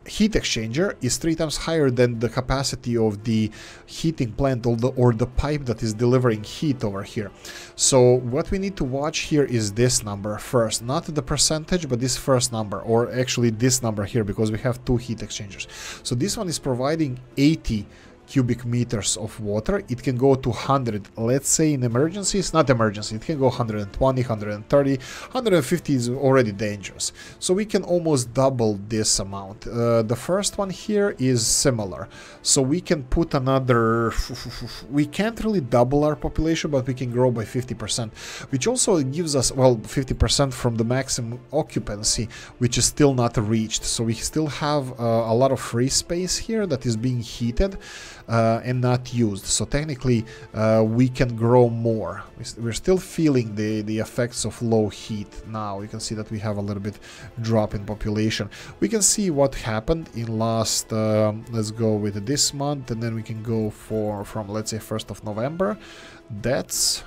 S1: heat exchanger is 3 times higher than the capacity of the heating plant or the pipe that is delivering heat over here. So what we need to watch here is this number first, not the percentage, but this first number, or actually this number here, because we have 2 heat exchangers. So this one is providing 80 cubic meters of water. It can go to 100. Let's say in emergencies, not emergency, it can go 120, 130, 150 is already dangerous. So we can almost double this amount. The first one here is similar. So we can put another, we can't really double our population, but we can grow by 50%, which also gives us, well, 50% from the maximum occupancy, which is still not reached. So we still have a lot of free space here that is being heated and not used. So technically we can grow more. We're still feeling the effects of low heat now. You can see that we have a little bit drop in population. We can see what happened in last, let's go with this month, and then we can go from let's say 1st of November. That's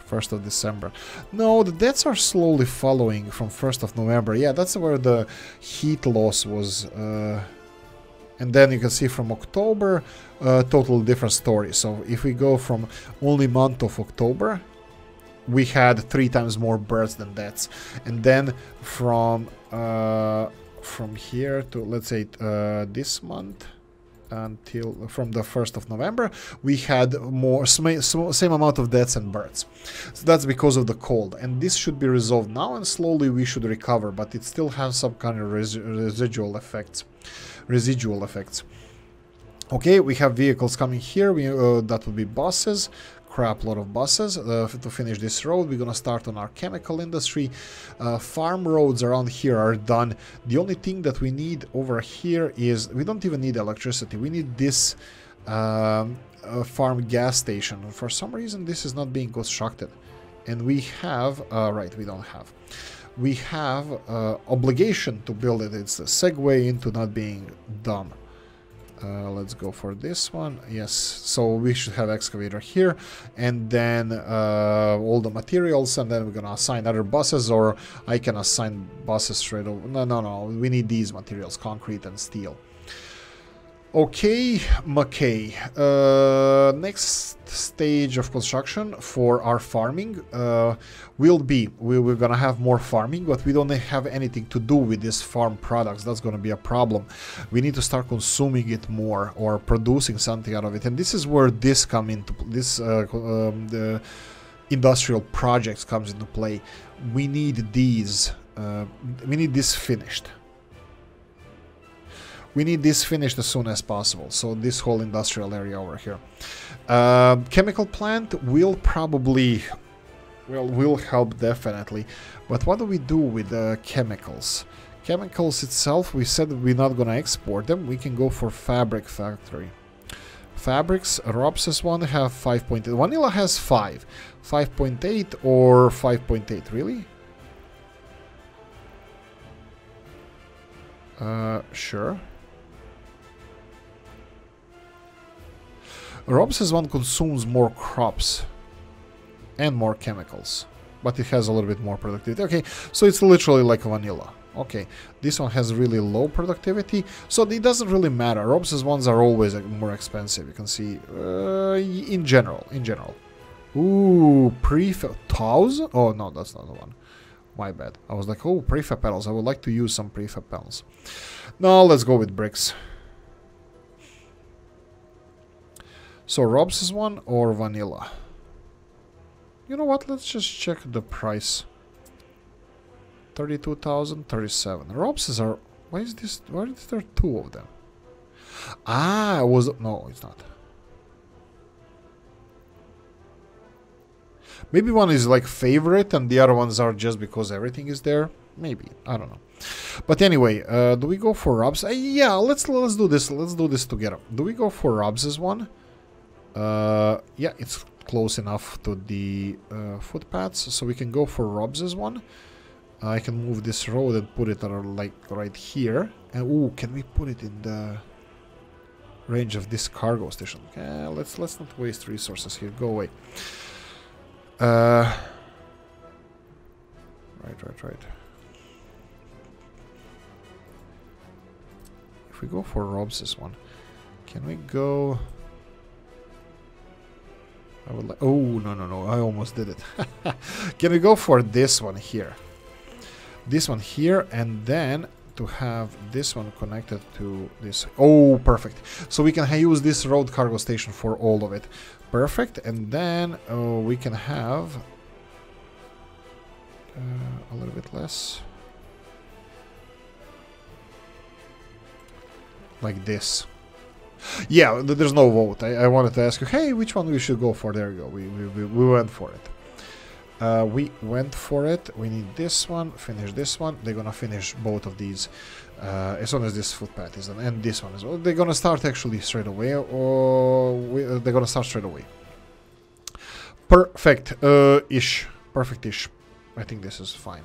S1: 1st of December. No, the deaths are slowly following from 1st of November. Yeah, that's where the heat loss was. And then you can see from October, totally different story. So if we go from only month of October, we had 3 times more births than deaths. And then from here to, let's say, this month, until from the 1st of November, we had more same amount of deaths and births. So that's because of the cold, and this should be resolved now, and slowly we should recover, but it still has some kind of residual effects. Okay, we have vehicles coming here. That would be buses. Crap load of buses. To finish this road, we're gonna start on our chemical industry. Farm roads around here are done. The only thing that we need over here is, we don't even need electricity. We need this farm gas station. For some reason this is not being constructed, and we have right, we don't have. We have obligation to build it. It's a segue into not being dumb. Let's go for this one. Yes, so we should have excavator here, and then all the materials, and then we're gonna assign other buses, or I can assign buses straight over. No, we need these materials, concrete and steel. Okay, McKay. Next stage of construction for our farming will be, we're gonna have more farming, but we don't have anything to do with these farm products. That's gonna be a problem. We need to start consuming it more, or producing something out of it, and this is where this come into this the industrial projects comes into play. We need these. We need this finished. We need this finished as soon as possible. So this whole industrial area over here. Chemical plant will probably... Well, will help definitely. But what do we do with the chemicals? Chemicals itself, we said we're not going to export them. We can go for fabric factory. Fabrics, Robs's one have 5.8. Vanilla has 5. 5.8 or 5.8, really? Sure. Robs's one consumes more crops and more chemicals, but it has a little bit more productivity. Okay, so it's literally like vanilla. Okay, this one has really low productivity, so it doesn't really matter. Robs's ones are always more expensive. You can see in general. Ooh, prefab 1000? Oh no, that's not the one. My bad. I was like, oh, prefab panels. I would like to use some prefab panels. No, let's go with bricks. So Robs's one or vanilla? You know what? Let's just check the price. 32,000, 37. Robs's are... Why is this... Why is there two of them? Ah, it was... No, it's not. Maybe one is like favorite and the other ones are just because everything is there. Maybe. I don't know. But anyway, do we go for Robs? Yeah, let's do this. Let's do this together. Do we go for Robs's one? Yeah, it's close enough to the footpaths, so we can go for Robs's one. I can move this road and put it like right here. And ooh, can we put it in the range of this cargo station? Let's not waste resources here. Go away. Right. If we go for Robs's one, can we go? I would like. Oh no! I almost did it. Can we go for this one here? This one here, and then to have this one connected to this. Oh, perfect. So we can use this road cargo station for all of it. Perfect. And then we can have a little bit less. Like this. Yeah, there's no vote. I wanted to ask you, hey, which one we should go for? There you go. We went for it. We went for it. We need this one. Finish this one. They're gonna finish both of these as soon as this footpath is done, and this one as well. They're gonna start actually straight away, or they're gonna start straight away. Perfect. Ish. Perfect-ish. I think this is fine.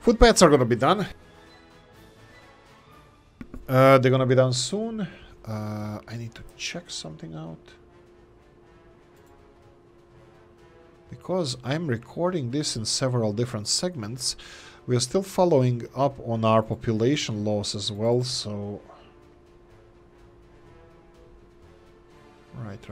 S1: Footpaths are gonna be done. They're gonna be done soon. I need to check something out. Because I'm recording this in several different segments, we are still following up on our population loss as well, so... Right.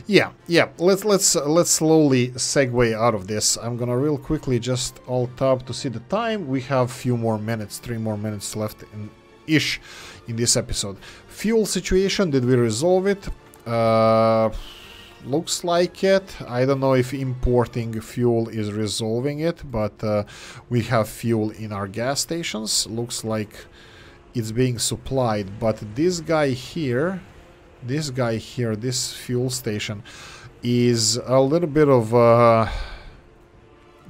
S1: Yeah, let's slowly segue out of this. I'm gonna real quickly just alt tab to see the time. We have few more minutes, 3 more minutes left in this episode. Fuel situation, did we resolve it? Looks like it. I don't know if importing fuel is resolving it, but we have fuel in our gas stations. Looks like it's being supplied, but this guy here, this fuel station is a little bit of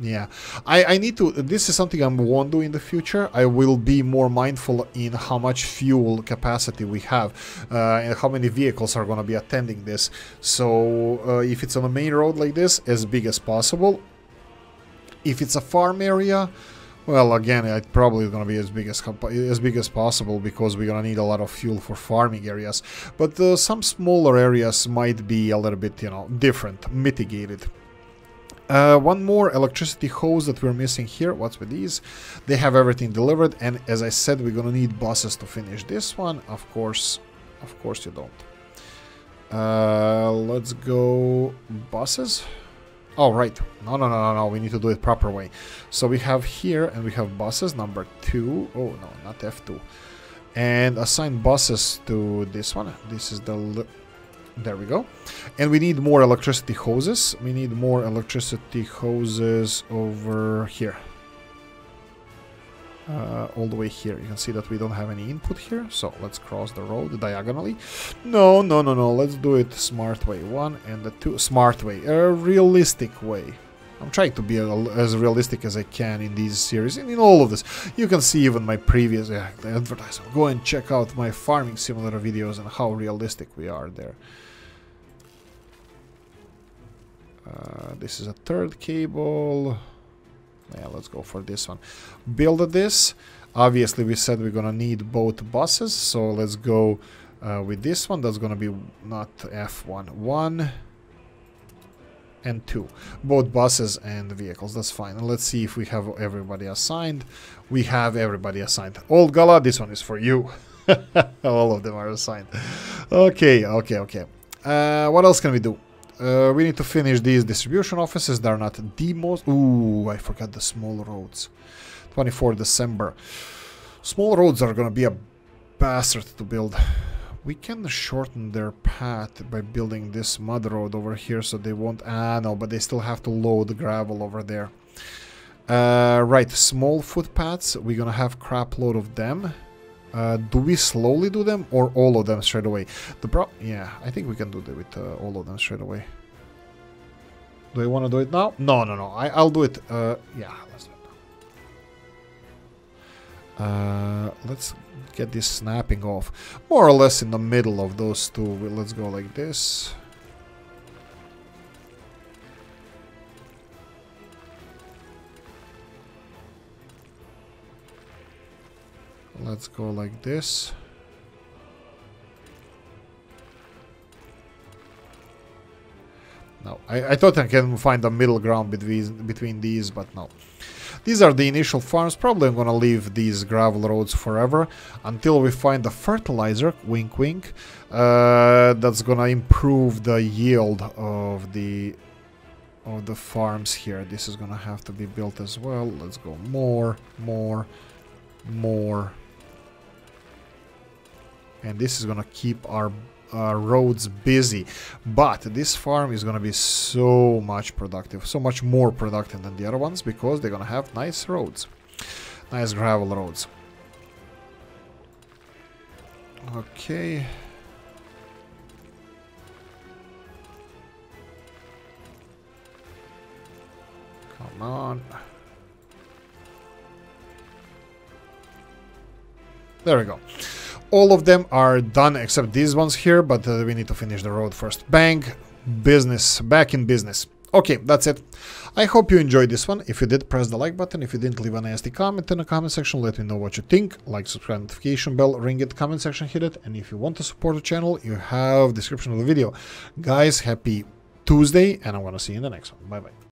S1: yeah, I need to, this is something I won't do in the future. I will be more mindful in how much fuel capacity we have and how many vehicles are going to be attending this. So if it's on a main road like this, as big as possible. If it's a farm area, well, again, it probably is going to be as big as possible, because we're going to need a lot of fuel for farming areas. But some smaller areas might be a little bit, you know, different, mitigated. One more electricity hose that we're missing here. What's with these? They have everything delivered, and as I said, we're gonna need buses to finish this one. Of course you don't. Let's go buses. Oh, right. No. We need to do it proper way. So we have here, and we have buses number 2. Oh, no, not F2. And assign buses to this one. This is the... There we go. And we need more electricity hoses. We need more electricity hoses over here. all the way here. You can see that we don't have any input here, so let's cross the road diagonally. No, no, no, no, let's do it smart way. 1 and 2. Smart way, a realistic way. I'm trying to be as realistic as I can in these series and in all of this. You can see even my previous advertisement. Go and check out my farming simulator videos and how realistic we are there. This is a third cable. Yeah, let's go for this one. Build this. Obviously, we said we're gonna need both buses, so let's go with this one. That's gonna be not F1. 1 and 2. Both buses and vehicles. That's fine. And let's see if we have everybody assigned. We have everybody assigned. Old Gala, this one is for you. All of them are assigned. Okay, okay, okay. What else can we do? We need to finish these distribution offices. They're not the most... Ooh, I forgot the small roads. 24 December. Small roads are gonna be a bastard to build. We can shorten their path by building this mud road over here so they won't... Ah, no, but they still have to load gravel over there. Right, small footpaths. We're gonna have crap load of them. Do we slowly do them or all of them straight away? Yeah, I think we can do that with all of them straight away. Do I want to do it now? No, no, no. I'll do it. Yeah, let's do it now. Let's get this snapping off. More or less in the middle of those two. Let's go like this. Let's go like this. No, I thought I can find a middle ground between these, but no. These are the initial farms. Probably I'm gonna leave these gravel roads forever until we find the fertilizer, wink wink, that's gonna improve the yield of the farms here. This is gonna have to be built as well. Let's go more. And this is gonna keep our roads busy, but this farm is gonna be so much productive, so much more productive than the other ones, because they're gonna have nice roads, nice gravel roads. Okay, come on, there we go. All of them are done except these ones here, but we need to finish the road first. Bang! Business. Back in business. Okay, that's it. I hope you enjoyed this one. If you did, press the like button. If you didn't, leave a nasty comment in the comment section. Let me know what you think. Like, subscribe, notification bell, ring it, comment section, hit it. And if you want to support the channel, you have description of the video. Guys, happy Tuesday, and I'm gonna see you in the next one. Bye-bye.